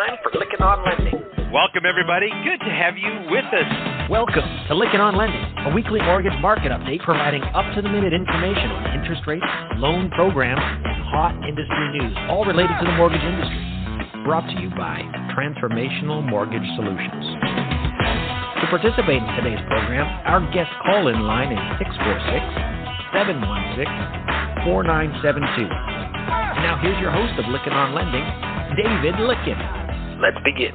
time for Lykken on Lending. Welcome, everybody. Good to have you with us. Welcome to Lykken on Lending, a weekly mortgage market update providing up-to-the-minute information on interest rates, loan programs, and hot industry news, all related to the mortgage industry. Brought to you by Transformational Mortgage Solutions. To participate in today's program, our guest call-in line is 646-716-4972. Now here's your host of Lykken on Lending, David Lykken. Let's begin.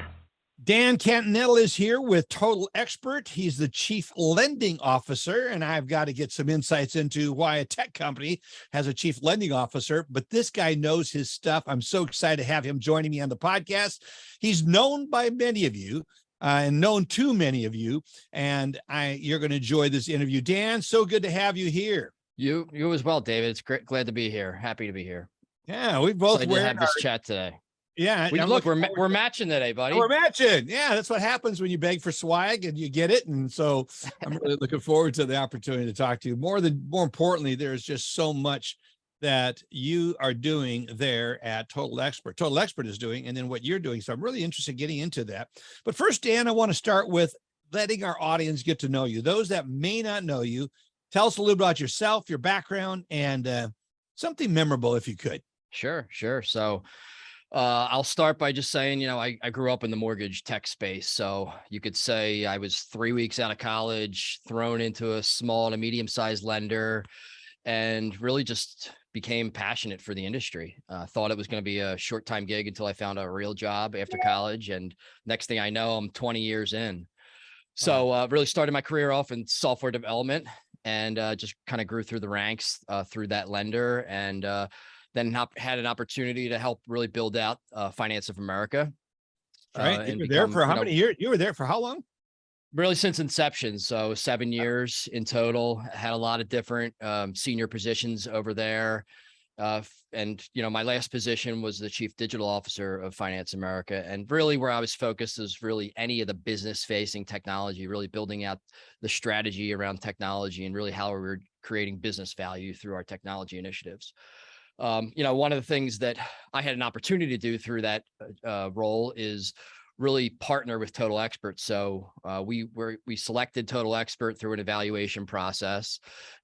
Dan Catinella is here with Total Expert. He's the Chief Lending Officer, and I've got to get some insights into why a tech company has a Chief Lending Officer, but this guy knows his stuff. I'm so excited to have him joining me on the podcast. He's known by many of you and known to many of you, and you're going to enjoy this interview. Dan, so good to have you here. You as well, David. It's great. Glad to be here. Happy to be here. Yeah, we both have this chat today. Yeah, we're matching today, buddy. We're matching. Yeah, that's what happens when you beg for swag and you get it. And so I'm really looking forward to the opportunity to talk to you. More importantly, there's just so much that you are doing there at Total Expert. Total Expert is doing, and then what you're doing. So I'm really interested in getting into that. But first, Dan, I want to start with letting our audience get to know you. Those that may not know you, tell us a little about yourself, your background, and something memorable if you could. Sure. So I'll start by just saying, I grew up in the mortgage tech space. So you could say I was 3 weeks out of college, thrown into a small to medium-sized lender, and really just became passionate for the industry. Thought it was going to be a short-time gig until I found a real job after college. And next thing I know, I'm 20 years in. So really started my career off in software development and just kind of grew through the ranks through that lender, and then had an opportunity to help really build out Finance of America. All right. You were there for how many years? You were there for how long? Really since inception. So 7 years in total. Had a lot of different senior positions over there. And my last position was the Chief Digital Officer of Finance America. And really where I was focused is really any of the business facing technology, really building out the strategy around technology and really how we're creating business value through our technology initiatives. One of the things that I had an opportunity to do through that role is really partner with Total Expert. So we selected Total Expert through an evaluation process.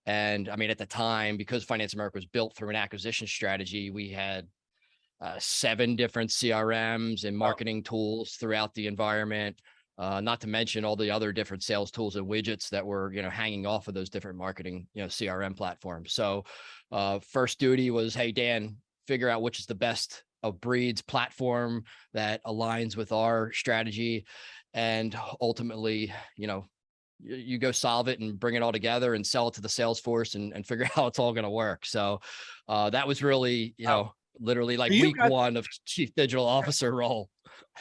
And I mean, at the time, because Finance America was built through an acquisition strategy, we had 7 different CRMs and marketing tools throughout the environment. Not to mention all the other different sales tools and widgets that were, hanging off of those different marketing, CRM platforms. So first duty was, hey, Dan, figure out which is the best of breeds platform that aligns with our strategy. And ultimately, you go solve it and bring it all together and sell it to the sales force and figure out how it's all going to work. So that was really, literally like week one of Chief Digital Officer role.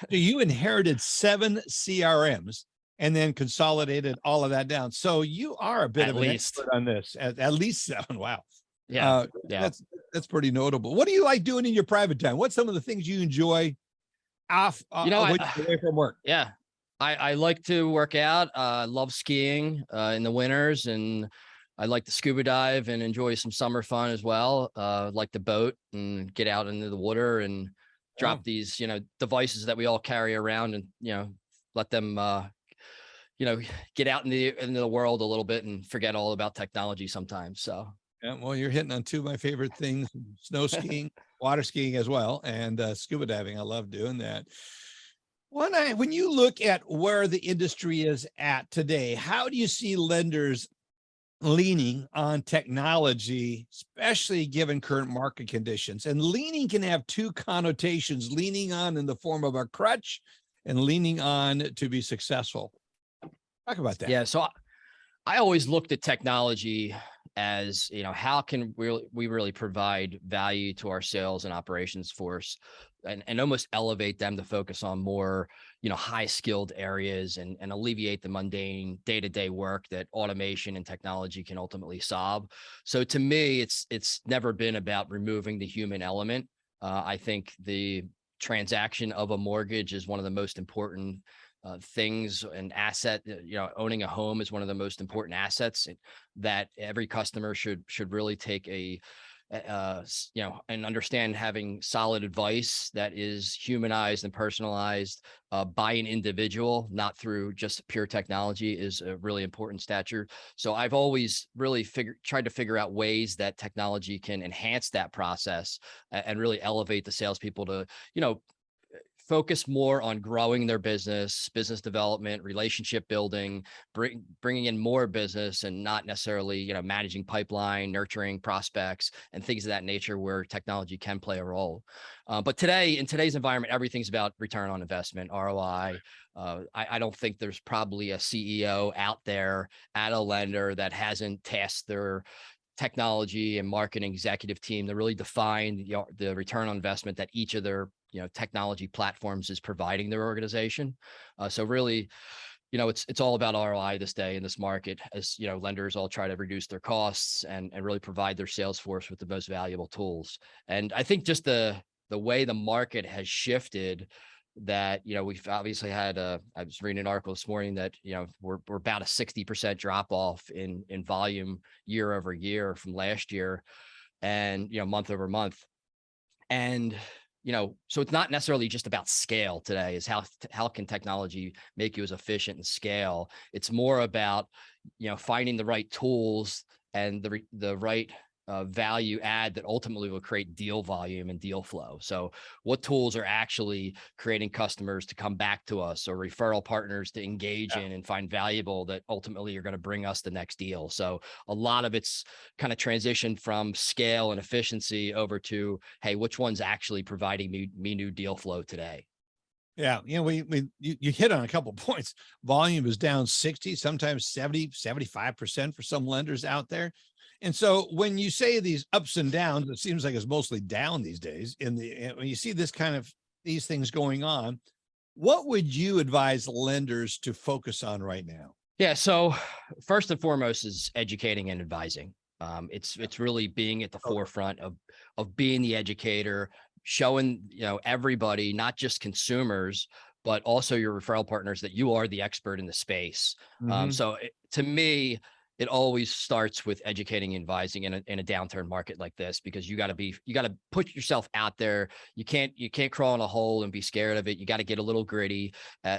So you inherited 7 CRMs and then consolidated all of that down. So you are a bit of an expert on this. At least 7. Wow. Yeah. That's pretty notable. What do you like doing in your private time? What's some of the things you enjoy away from work? Yeah. I like to work out. I love skiing in the winters, and I like to scuba dive and enjoy some summer fun as well. Like to boat and get out into the water and drop these, devices that we all carry around and, let them, get out into the world a little bit and forget all about technology sometimes. So. Yeah, well, you're hitting on 2 of my favorite things: snow skiing, water skiing as well, and scuba diving. I love doing that. When you look at where the industry is at today, how do you see lenders leaning on technology, especially given current market conditions? And leaning can have 2 connotations: leaning on in the form of a crutch and leaning on to be successful. Talk about that. Yeah. So I always looked at technology as, how can we really provide value to our sales and operations force and almost elevate them to focus on more, high skilled areas and alleviate the mundane day-to-day work that automation and technology can ultimately solve. So to me, it's never been about removing the human element. I think the transaction of a mortgage is one of the most important things, an asset. Owning a home is one of the most important assets that every customer should really take a and understand having solid advice that is humanized and personalized by an individual, not through just pure technology, is a really important stature. So I've always really tried to figure out ways that technology can enhance that process and really elevate the salespeople to, focus more on growing their business development, relationship building, bringing in more business, and not necessarily, managing pipeline, nurturing prospects, and things of that nature where technology can play a role. But in today's environment, everything's about return on investment, ROI. I don't think there's probably a CEO out there at a lender that hasn't tasked their technology and marketing executive team to really define the return on investment that each of their technology platforms is providing their organization. So really, it's all about ROI this day in this market, as lenders all try to reduce their costs and really provide their sales force with the most valuable tools. And I think just the way the market has shifted, that we've obviously had I was reading an article this morning that we're about a 60% drop off in volume year over year from last year, and month over month. And so it's not necessarily just about scale today, is how can technology make you as efficient and scale. It's more about finding the right tools and the right value add that ultimately will create deal volume and deal flow. So what tools are actually creating customers to come back to us, or referral partners to engage in and find valuable, that ultimately are going to bring us the next deal. So a lot of it's kind of transitioned from scale and efficiency over to, hey, which one's actually providing me new deal flow today? Yeah. You hit on a couple of points. Volume is down 60, sometimes 70, 75% for some lenders out there. And so when you say these ups and downs, it seems like it's mostly down these days. When you see these things going on, what would you advise lenders to focus on right now? Yeah. So first and foremost is educating and advising. It's really being at the forefront of being the educator, showing, everybody, not just consumers, but also your referral partners, that you are the expert in the space. So to me, it always starts with educating and advising in a downturn market like this, because you got to put yourself out there. You can't crawl in a hole and be scared of it. You got to get a little gritty.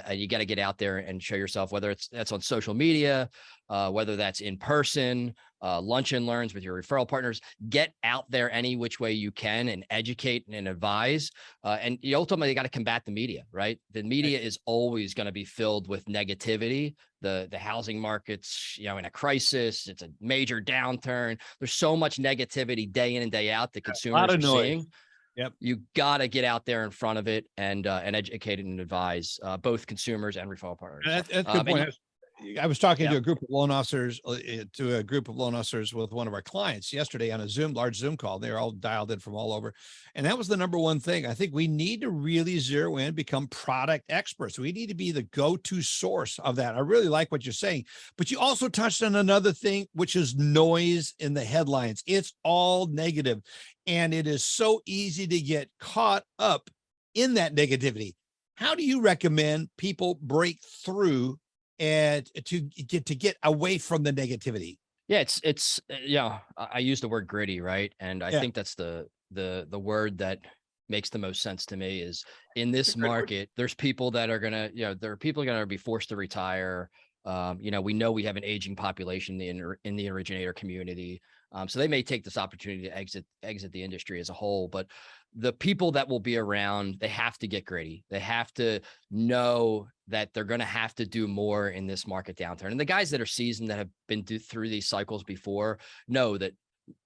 You got to get out there and show yourself, whether that's on social media, whether that's in person, lunch and learns with your referral partners. Get out there any which way you can and educate and advise. And you ultimately got to combat the media, right? The media is always going to be filled with negativity. The housing market's, in a crisis. It's a major downturn. There's so much negativity day in and day out that consumers are seeing. Yep. You got to get out there in front of it and educate and advise both consumers and referral partners. That's a good point. I was talking to a group of loan officers, with one of our clients yesterday on a large Zoom call. They're all dialed in from all over. And that was the number one thing. I think we need to really zero in, become product experts. We need to be the go-to source of that. I really like what you're saying, but you also touched on another thing, which is noise in the headlines. It's all negative, and it is so easy to get caught up in that negativity. How do you recommend people break through and to get away from the negativity? Yeah, it's I use the word gritty, right? And I think that's the word that makes the most sense to me. Is in this market, there's people that are gonna, there are people gonna be forced to retire. We know we have an aging population in the originator community. So they may take this opportunity to exit the industry as a whole, but the people that will be around, they have to get gritty. They have to know that they're going to have to do more in this market downturn. And the guys that are seasoned, that have been through these cycles before, know that,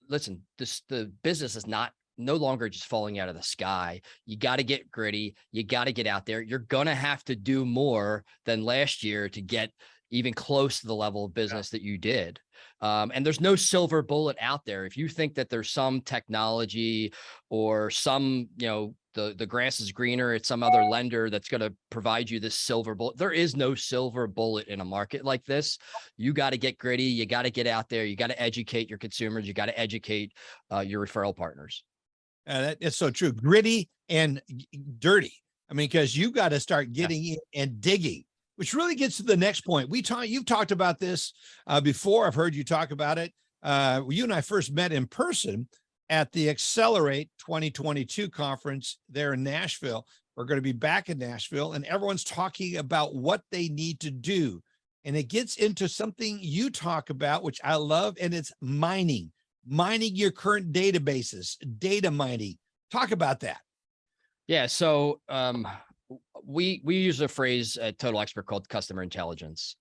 listen, the business is no longer just falling out of the sky. You got to get gritty. You got to get out there. You're going to have to do more than last year to get even close to the level of business that you did. And there's no silver bullet out there. If you think that there's some technology or some, the grass is greener at some other lender that's going to provide you this silver bullet, there is no silver bullet in a market like this. You got to get gritty. You got to get out there. You got to educate your consumers. You got to educate your referral partners. That is so true. Gritty and dirty. I mean, because you got to start getting in and digging, which really gets to the next point. You've talked about this before. I've heard you talk about it. You and I first met in person at the Accelerate 2022 conference there in Nashville. We're going to be back in Nashville, and everyone's talking about what they need to do. And it gets into something you talk about, which I love, and it's mining your current databases, data mining. Talk about that. Yeah. So we use a phrase at Total Expert called customer intelligence.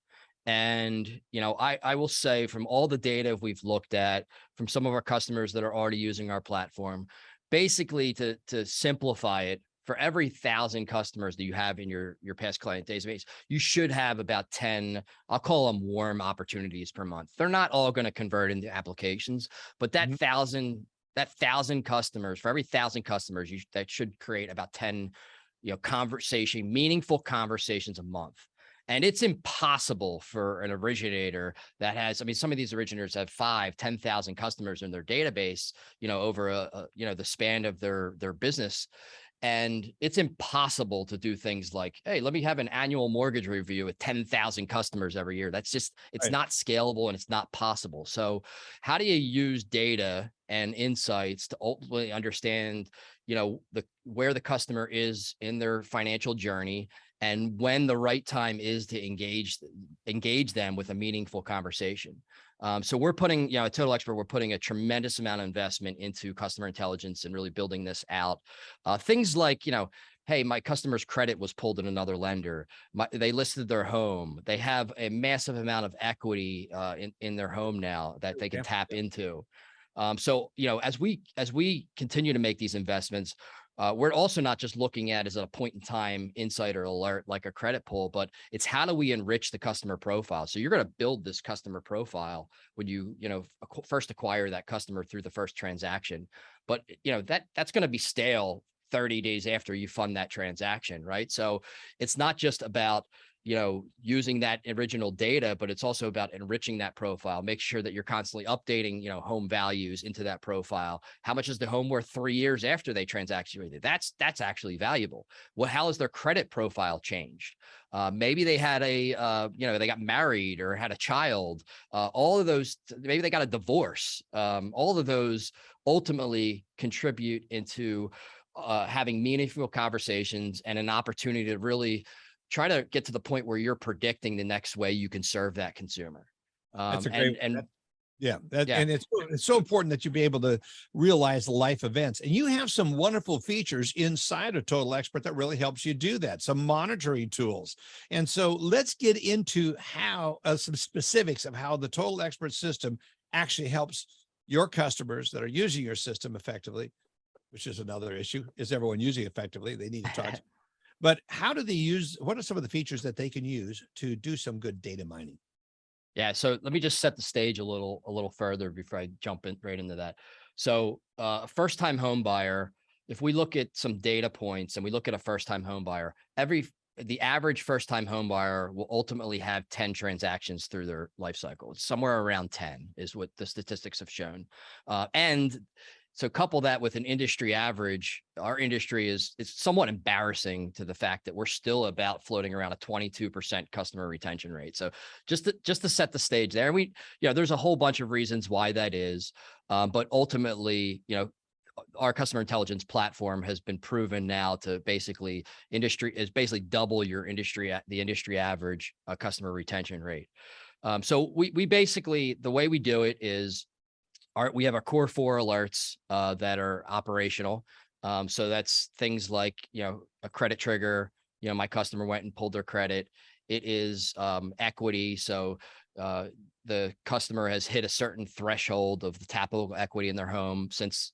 And, I will say from all the data we've looked at from some of our customers that are already using our platform, basically to simplify it, for every 1,000 customers that you have in your past client database, you should have about 10, I'll call them warm opportunities per month. They're not all going to convert into applications, but that 1,000 customers, for every 1,000 customers, that should create about 10, meaningful conversations a month. And it's impossible for an originator that has, some of these originators have 5,000, 10,000 customers in their database, over the span of their business. And it's impossible to do things like, hey, let me have an annual mortgage review with 10,000 customers every year. That's just, it's not scalable and it's not possible. So how do you use data and insights to ultimately understand, where the customer is in their financial journey and when the right time is to engage them with a meaningful conversation? So we're putting, at Total Expert, we're putting a tremendous amount of investment into customer intelligence and really building this out. Things like, hey, my customer's credit was pulled in another lender. They listed their home. They have a massive amount of equity in their home now that they can tap into. So, as we continue to make these investments, we're also not just looking at as a point in time insight or alert like a credit pull, but it's how do we enrich the customer profile? So you're going to build this customer profile when you first acquire that customer through the first transaction. But that's going to be stale 30 days after you fund that transaction, right? So it's not just about using that original data, but it's also about enriching that profile. Make sure that you're constantly updating, home values into that profile. How much is the home worth 3 years after they transact with you? That's actually valuable. How has their credit profile changed? Maybe they had they got married or had a child. All of those, maybe they got a divorce. All of those ultimately contribute into having meaningful conversations and an opportunity to really try to get to the point where you're predicting the next way you can serve that consumer. That's a great, and it's so important that you be able to realize life events. And you have some wonderful features inside of Total Expert that really helps you do that, some monitoring tools. And so let's get into how some specifics of how the Total Expert system actually helps your customers that are using your system effectively, which is another issue. Is everyone using it effectively? They need to talk to. But how do they use, what are some of the features that they can use to do some good data mining? Yeah. So let me just set the stage a little further before I jump right into that. So a first-time home buyer, if we look at some data points and we look at a first-time home buyer, the average first-time home buyer will ultimately have 10 transactions through their life cycle. It's somewhere around 10 is what the statistics have shown. And so couple that with an industry average, our industry is somewhat embarrassing to the fact that we're still about floating around a 22% customer retention rate. So just to set the stage there, there's a whole bunch of reasons why that is. But ultimately, our customer intelligence platform has been proven now to basically double the industry average customer retention rate. So we basically, the way we do it is, we have our core 4 alerts that are operational. So that's things like, a credit trigger, my customer went and pulled their credit. It is equity. So the customer has hit a certain threshold of the tappable equity in their home since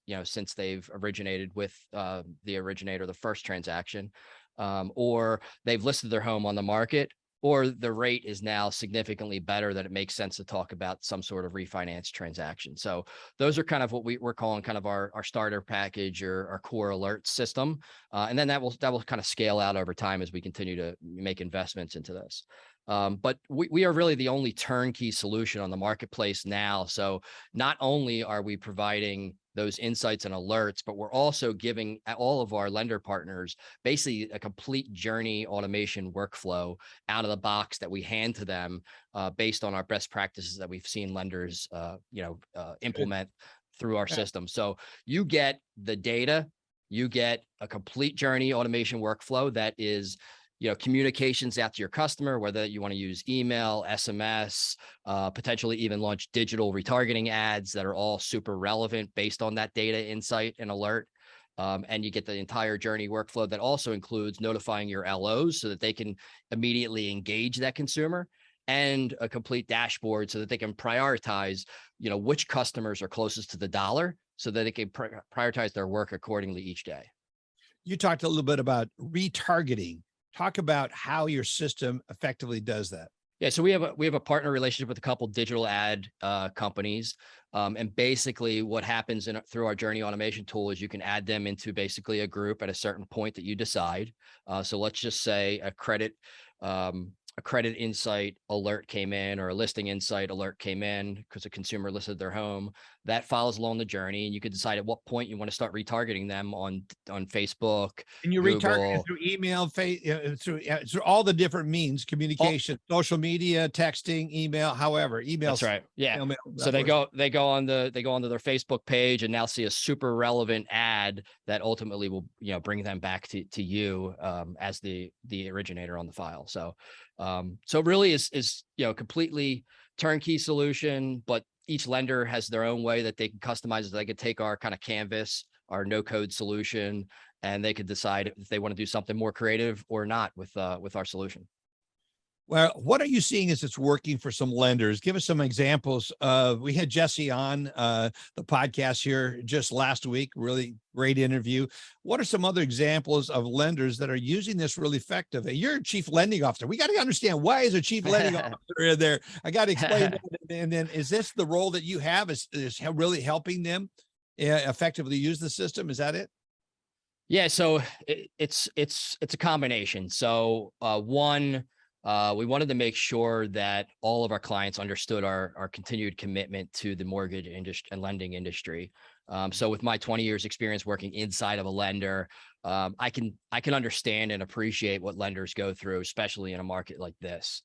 they've originated with the originator, the first transaction, or they've listed their home on the market, or the rate is now significantly better that it makes sense to talk about some sort of refinance transaction. So those are kind of what we're calling kind of our starter package or our core alert system. And then that will kind of scale out over time as we continue to make investments into this. But we are really the only turnkey solution on the marketplace now. So not only are we providing those insights and alerts, but we're also giving all of our lender partners basically a complete journey automation workflow out of the box that we hand to them based on our best practices that we've seen lenders implement through our system. So you get the data, you get a complete journey automation workflow that is, communications out to your customer, whether you want to use email, SMS, potentially even launch digital retargeting ads that are all super relevant based on that data insight and alert. And you get the entire journey workflow that also includes notifying your LOs so that they can immediately engage that consumer, and a complete dashboard so that they can prioritize, which customers are closest to the dollar so that they can prioritize their work accordingly each day. You talked a little bit about retargeting. Talk about how your system effectively does that. Yeah, so we have a partner relationship with a couple digital ad companies, and basically what happens through our journey automation tool is you can add them into basically a group at a certain point that you decide. So let's just say a credit insight alert came in, or a listing insight alert came in because a consumer listed their home. That follows along the journey, and you can decide at what point you want to start retargeting them on Facebook. And you Google. retarget through email, through all the different means, communication, social media, texting, email, however, email. That's right. Yeah. Email, So they go onto their Facebook page and now see a super relevant ad that ultimately will, bring them back to you as the originator on the file. So it really is completely turnkey solution, but each lender has their own way that they can customize it. They could take our kind of canvas, our no code solution, and they could decide if they want to do something more creative or not with our solution. Well, what are you seeing as it's working for some lenders? Give us some examples of, we had Jesse on the podcast here just last week, really great interview. What are some other examples of lenders that are using this really effectively? You're a chief lending officer. We got to understand, why is a chief lending officer in there? I got to explain that. And then, is this the role that you have, is really helping them effectively use the system? Is that it? Yeah, so it's a combination. So one, we wanted to make sure that all of our clients understood our continued commitment to the mortgage industry and lending industry. So with my 20 years experience working inside of a lender, I can understand and appreciate what lenders go through, especially in a market like this.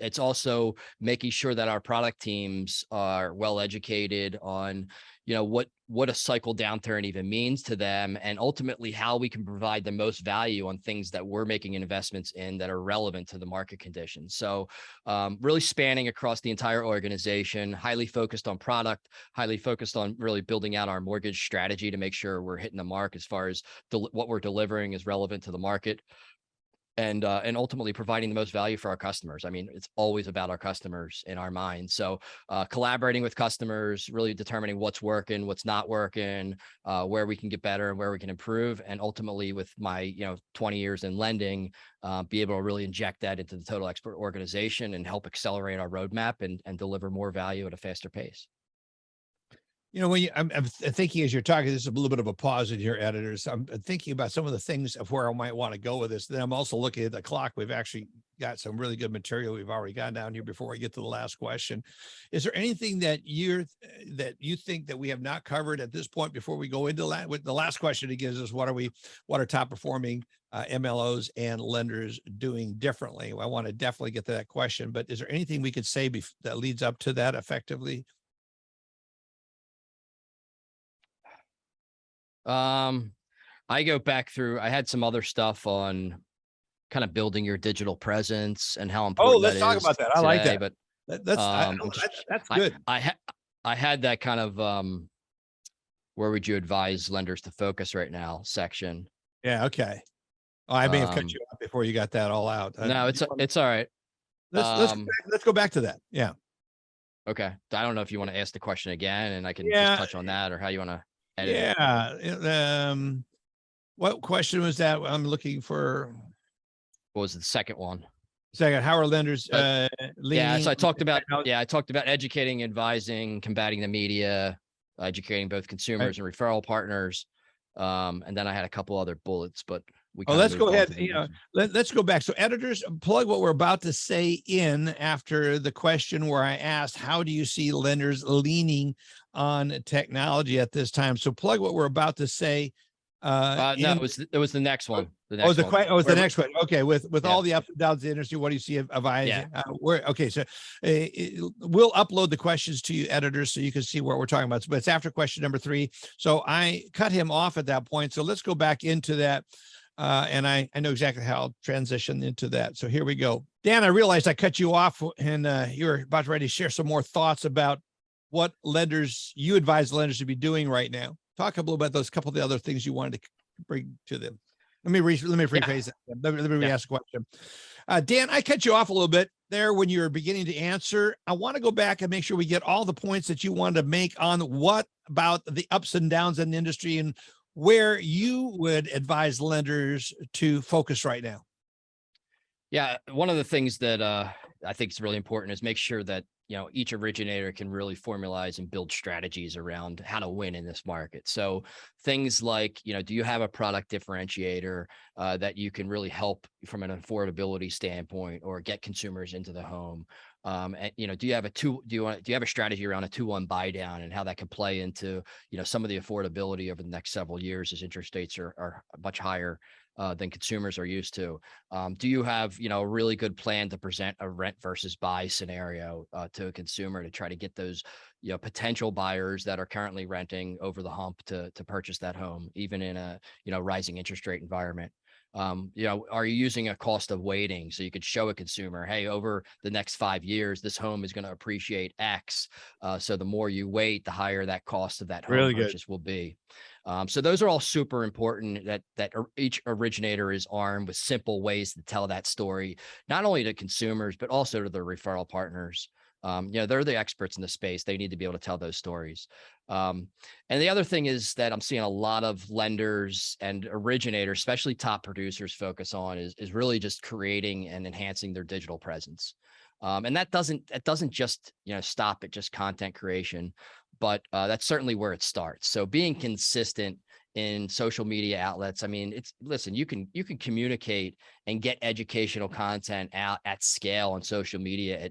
It's also making sure that our product teams are well educated on, what a cycle downturn even means to them, and ultimately how we can provide the most value on things that we're making investments in that are relevant to the market conditions. So really spanning across the entire organization, highly focused on product, highly focused on really building out our mortgage strategy to make sure we're hitting the mark as far as what we're delivering is relevant to the market. And ultimately providing the most value for our customers. I mean, it's always about our customers in our minds. So collaborating with customers, really determining what's working, what's not working, where we can get better and where we can improve. And ultimately with my, 20 years in lending, be able to really inject that into the Total Expert organization and help accelerate our roadmap and deliver more value at a faster pace. When I'm thinking as you're talking, this is a little bit of a pause in here, editors. I'm thinking about some of the things of where I might want to go with this. Then I'm also looking at the clock. We've actually got some really good material we've already got down here before we get to the last question. Is there anything that you think that we have not covered at this point before we go into that? With the last question it gives us, what are top performing MLOs and lenders doing differently? I want to definitely get to that question, but is there anything we could say that leads up to that effectively? I go back through, I had some other stuff on kind of building your digital presence and how important let's talk about that. I like that. But that's good. I had that kind of, where would you advise lenders to focus right now section. Yeah. Okay. Oh, I may have cut you off before you got that all out. No, it's all right. Let's go back to that. Yeah. Okay. I don't know if you want to ask the question again and I can just touch on that, or how you want to edit it. Yeah. What question was that? I'm looking for. What was the second one? Second, how are lenders Yeah, leaning? so I talked about educating, advising, combating the media, educating both consumers and referral partners. And then I had a couple other bullets, but let's go ahead. Let's go back. So editors, plug what we're about to say in after the question where I asked, how do you see lenders leaning on technology at this time? So plug what we're about to say No, it was the next one. The Oh, next one. it was the next one. Okay, with Yeah. all the ups and downs of the industry, what do you see of Yeah. okay, so we'll upload the questions to you editors so you can see what we're talking about. But it's after question number 3. So I cut him off at that point. So let's go back into that. And I know exactly how I'll transition into that. So here we go. Dan, I realized I cut you off and you were about ready to share some more thoughts about what you advise lenders to be doing right now. Talk a little about those couple of the other things you wanted to bring to them. Let me rephrase that. Let me ask a question. Dan, I cut you off a little bit there when you were beginning to answer. I want to go back and make sure we get all the points that you wanted to make on what about the ups and downs in the industry and where you would advise lenders to focus right now. Yeah, one of the things that I think is really important is make sure that each originator can really formalize and build strategies around how to win in this market. So things like, do you have a product differentiator that you can really help from an affordability standpoint or get consumers into the home? And do you have a strategy around a 2-1 buy down and how that can play into some of the affordability over the next several years as interest rates are much higher than consumers are used to? Do you have a really good plan to present a rent versus buy scenario to a consumer to try to get those potential buyers that are currently renting over the hump to purchase that home, even in a rising interest rate environment? Are you using a cost of waiting so you could show a consumer, hey, over the next 5 years, this home is going to appreciate X. So the more you wait, the higher that cost of that home purchase will be. So those are all super important that each originator is armed with simple ways to tell that story, not only to consumers, but also to their referral partners. They're the experts in the space. They need to be able to tell those stories. And the other thing is that I'm seeing a lot of lenders and originators, especially top producers, focus on is really just creating and enhancing their digital presence. And that doesn't just stop at just content creation, but that's certainly where it starts. So being consistent in social media outlets. I mean, listen, you can communicate and get educational content out at scale on social media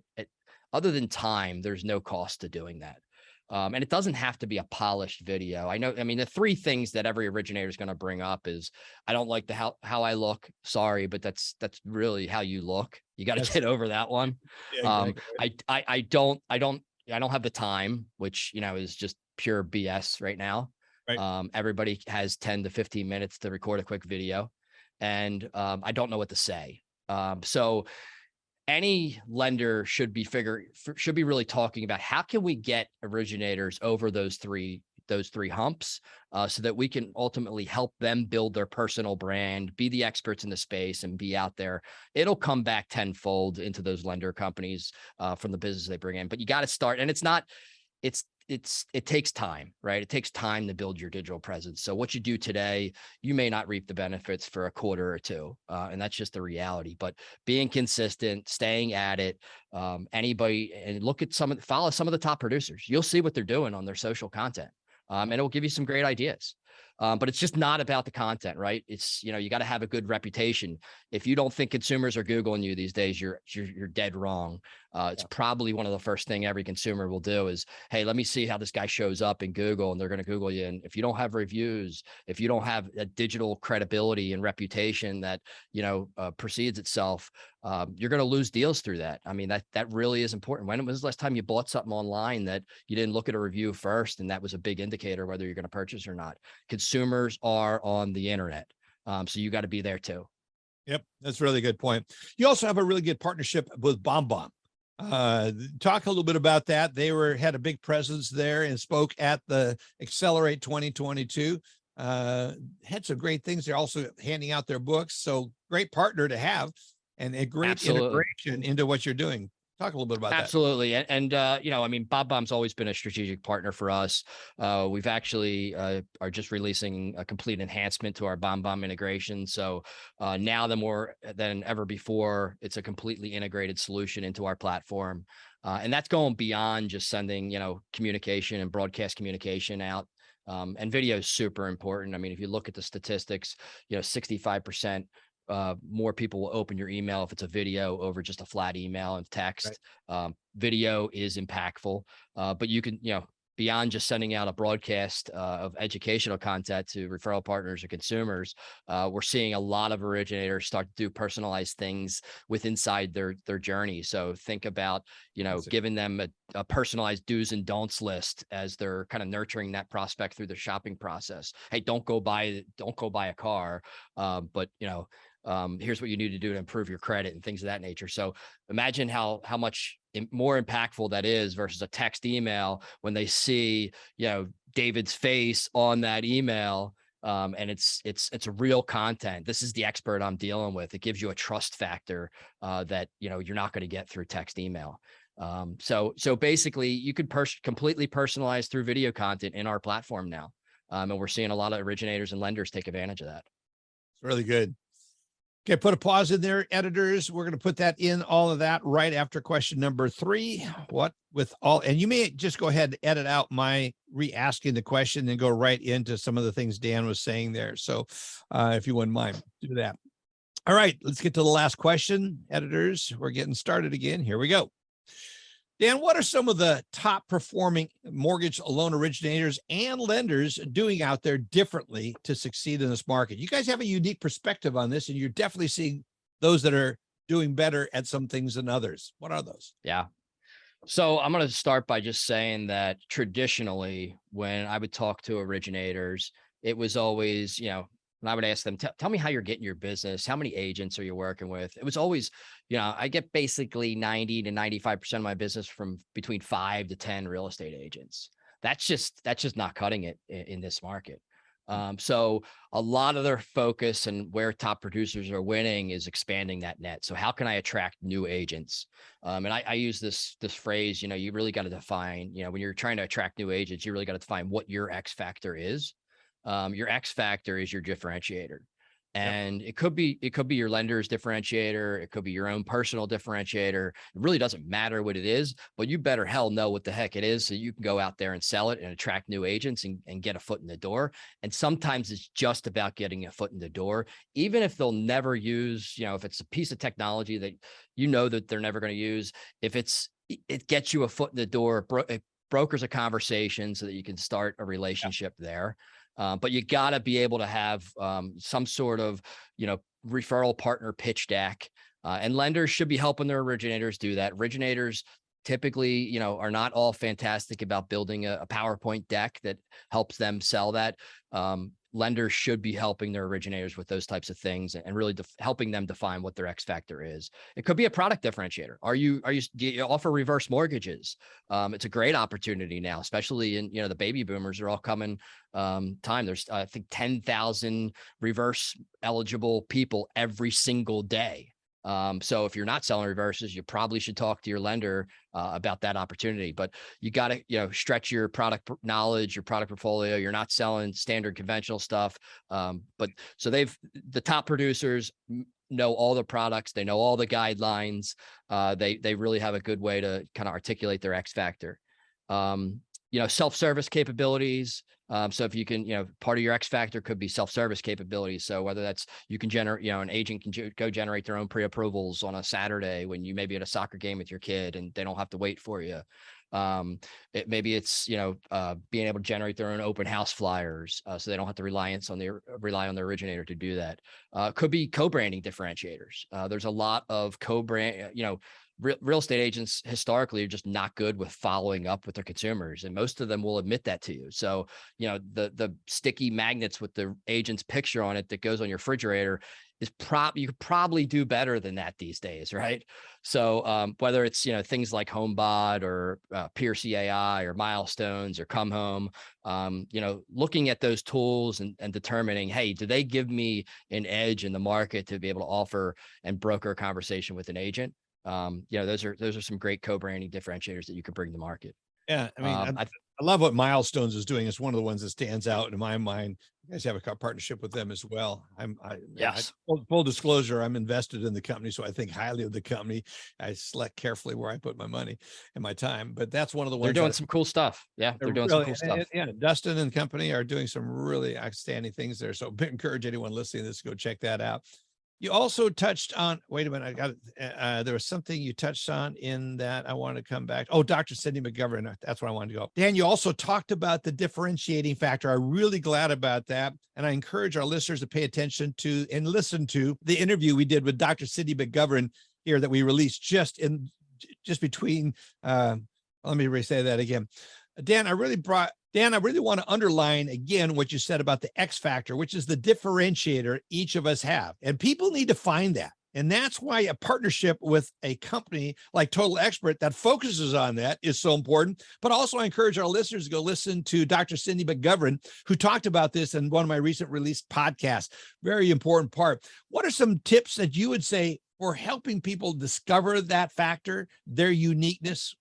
other than time, there's no cost to doing that. And it doesn't have to be a polished video. I mean, the 3 things that every originator is going to bring up is, I don't like how I look. Sorry, but that's really how you look. You got to get over that one. Yeah, exactly. I don't have the time, which, is just pure BS right now. Right. Everybody has 10 to 15 minutes to record a quick video, and I don't know what to say. So any lender should be really talking about how can we get originators over those three humps so that we can ultimately help them build their personal brand, be the experts in the space, and be out there. It'll come back tenfold into those lender companies from the business they bring in. But you got to start, and it takes time, right? It takes time to build your digital presence. So what you do today, you may not reap the benefits for a quarter or 2. And that's just the reality, but being consistent, staying at it, and follow some of the top producers. You'll see what they're doing on their social content. And it will give you some great ideas. But it's just not about the content, right? It's, you got to have a good reputation. If you don't think consumers are Googling you these days, you're dead wrong. It's probably one of the first thing every consumer will do is, hey, let me see how this guy shows up in Google, and they're going to Google you. And if you don't have reviews, if you don't have a digital credibility and reputation that, precedes itself, you're going to lose deals through that. I mean, that really is important. When was the last time you bought something online that you didn't look at a review first, and that was a big indicator whether you're going to purchase or not? Consumers are on the internet. So you got to be there too. Yep. That's a really good point. You also have a really good partnership with BombBomb. Talk a little bit about that. They had a big presence there and spoke at the Accelerate 2022. Had some great things. They're also handing out their books. So great partner to have and a great integration into what you're doing. Talk a little bit about that. Absolutely. And I mean, BombBomb's always been a strategic partner for us. We've actually are just releasing a complete enhancement to our BombBomb integration. So now more than ever before, it's a completely integrated solution into our platform. And that's going beyond just sending, communication and broadcast communication out. And video is super important. I mean, if you look at the statistics, 65% more people will open your email if it's a video over just a flat email and text. Right. Video is impactful, but you can, beyond just sending out a broadcast of educational content to referral partners or consumers, we're seeing a lot of originators start to do personalized things with inside their journey. So think about, giving them a personalized do's and don'ts list as they're kind of nurturing that prospect through the shopping process. Hey, don't go buy a car, but here's what you need to do to improve your credit and things of that nature. So imagine how much more impactful that is versus a text email when they see, David's face on that email. And it's real content. This is the expert I'm dealing with. It gives you a trust factor that, you're not going to get through text email. So basically you could completely personalize through video content in our platform now. And we're seeing a lot of originators and lenders take advantage of that. It's really good. Okay, put a pause in there, editors. We're going to put that in, all of that, right after question number 3. And you may just go ahead and edit out my re-asking the question and go right into some of the things Dan was saying there. So if you wouldn't mind, do that. All right, let's get to the last question, editors. We're getting started again. Here we go. Dan, what are some of the top performing mortgage loan originators and lenders doing out there differently to succeed in this market? You guys have a unique perspective on this, and you're definitely seeing those that are doing better at some things than others. What are those? Yeah. So I'm going to start by just saying that traditionally, when I would talk to originators, it was always, when I would ask them, tell me how you're getting your business. How many agents are you working with? It was always, I get basically 90 to 95% of my business from between 5 to 10 real estate agents. That's just not cutting it in this market. So a lot of their focus and where top producers are winning is expanding that net. So how can I attract new agents? And I use this phrase, you really got to define, when you're trying to attract new agents, you really got to define what your X factor is. Your X factor is your differentiator. And it could be your lender's differentiator. It could be your own personal differentiator. It really doesn't matter what it is, but you better hell know what the heck it is so you can go out there and sell it and attract new agents and get a foot in the door. And sometimes it's just about getting a foot in the door, even if they'll never use, if it's a piece of technology that that they're never going to use. If it gets you a foot in the door, it brokers a conversation so that you can start a relationship there. But you got to be able to have some sort of, referral partner pitch deck, and lenders should be helping their originators do that. Originators typically, are not all fantastic about building a PowerPoint deck that helps them sell that. Lenders should be helping their originators with those types of things and really helping them define what their X factor is. It could be a product differentiator. Do you offer reverse mortgages? It's a great opportunity now, especially in, the baby boomers are all coming time. There's, I think, 10,000 reverse eligible people every single day. So if you're not selling reverses, you probably should talk to your lender about that opportunity. But you got to, stretch your product knowledge, your product portfolio. You're not selling standard conventional stuff. But so the top producers know all the products. They know all the guidelines. They really have a good way to kind of articulate their X factor. Self-service capabilities. So if you can, part of your X factor could be self-service capabilities. So whether that's you can generate, an agent can go generate their own pre-approvals on a Saturday when you may be at a soccer game with your kid and they don't have to wait for you. Maybe it's, being able to generate their own open house flyers so they don't have to rely on the originator to do that. Could be co-branding differentiators. There's a lot of co-brand, real estate agents historically are just not good with following up with their consumers. And most of them will admit that to you. So, the sticky magnets with the agent's picture on it that goes on your refrigerator is you could probably do better than that these days. Right. So, whether it's, things like HomeBot or Pierce AI or Milestones or Come Home, looking at those tools and determining, hey, do they give me an edge in the market to be able to offer and broker a conversation with an agent? Those are some great co-branding differentiators that you could bring to market. Yeah. I mean, I love what Milestones is doing. It's one of the ones that stands out in my mind. You guys have a partnership with them as well. Yes. Full disclosure, I'm invested in the company, so I think highly of the company. I select carefully where I put my money and my time, but that's one of the ones they're doing some cool stuff. Yeah. They're doing some cool stuff. Yeah. Dustin and company are doing some really outstanding things there. So I encourage anyone listening to this to go check that out. You also touched on, wait a minute, I got it. There was something you touched on in that I want to come back. Oh, Dr. Cindy McGovern. That's where I wanted to go. Dan, you also talked about the differentiating factor. I'm really glad about that. And I encourage our listeners to pay attention to and listen to the interview we did with Dr. Cindy McGovern here that we released just between, let me re-say that again. Dan, I really want to underline again what you said about the X factor, which is the differentiator each of us have. And people need to find that. And that's why a partnership with a company like Total Expert that focuses on that is so important. But also I encourage our listeners to go listen to Dr. Cindy McGovern, who talked about this in one of my recent released podcasts. Very important part. What are some tips that you would say for helping people discover that factor, their uniqueness?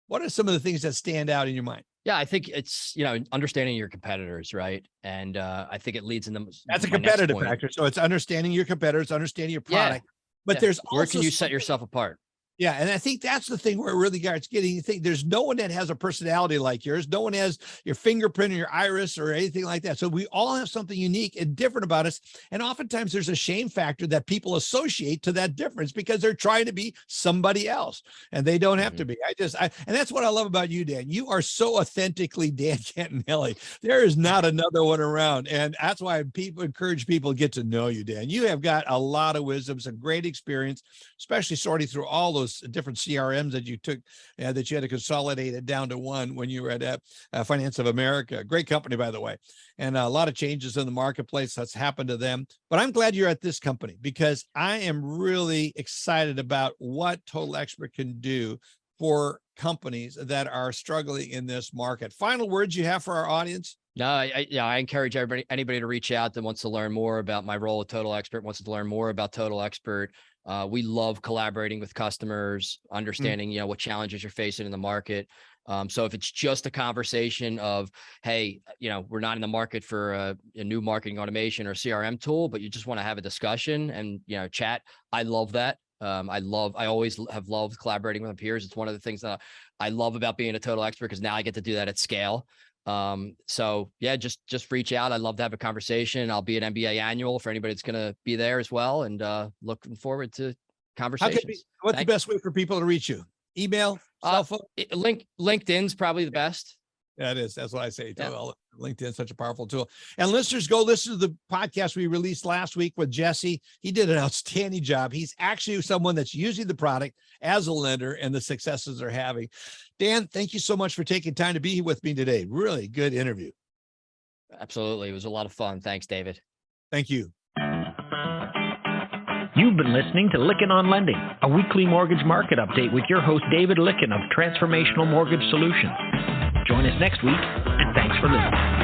What are some of the things that stand out in your mind? Yeah, I think it's, understanding your competitors, right? And I think it leads into that's a my next competitive point. factor. So it's understanding your competitors, understanding your product, but there's also where can you set yourself apart? Yeah. And I think that's the thing where it really starts getting, you think there's no one that has a personality like yours. No one has your fingerprint or your iris or anything like that. So we all have something unique and different about us. And oftentimes there's a shame factor that people associate to that difference because they're trying to be somebody else and they don't have to be. And that's what I love about you, Dan. You are so authentically Dan Catinella. There is not another one around. And that's why people encourage people to get to know you, Dan. You have got a lot of wisdom, some great experience, especially sorting through all those different CRMs that you took, that you had to consolidate it down to one when you were at Finance of America. Great company, by the way. And a lot of changes in the marketplace that's happened to them. But I'm glad you're at this company because I am really excited about what Total Expert can do for companies that are struggling in this market. Final words you have for our audience? No, I encourage anybody to reach out that wants to learn more about my role at Total Expert, wants to learn more about Total Expert. We love collaborating with customers, understanding, what challenges you're facing in the market. So if it's just a conversation of, hey, we're not in the market for a new marketing automation or CRM tool, but you just want to have a discussion and, chat. I love that. I always have loved collaborating with my peers. It's one of the things that I love about being a Total Expert because now I get to do that at scale. So yeah, just reach out. I'd love to have a conversation. I'll be at MBA annual for anybody that's going to be there as well. And, looking forward to conversations. What's the best way for people to reach you? Email, cell phone? LinkedIn's probably the best. Yeah, it is. That's what I say. Yeah. LinkedIn is such a powerful tool. And listeners, go listen to the podcast we released last week with Jesse. He did an outstanding job. He's actually someone that's using the product as a lender and the successes they're having. Dan, thank you so much for taking time to be here with me today. Really good interview. Absolutely. It was a lot of fun. Thanks, David. Thank you. You've been listening to Lykken on Lending, a weekly mortgage market update with your host, David Lykken of Transformational Mortgage Solutions. Join us next week, and thanks for listening.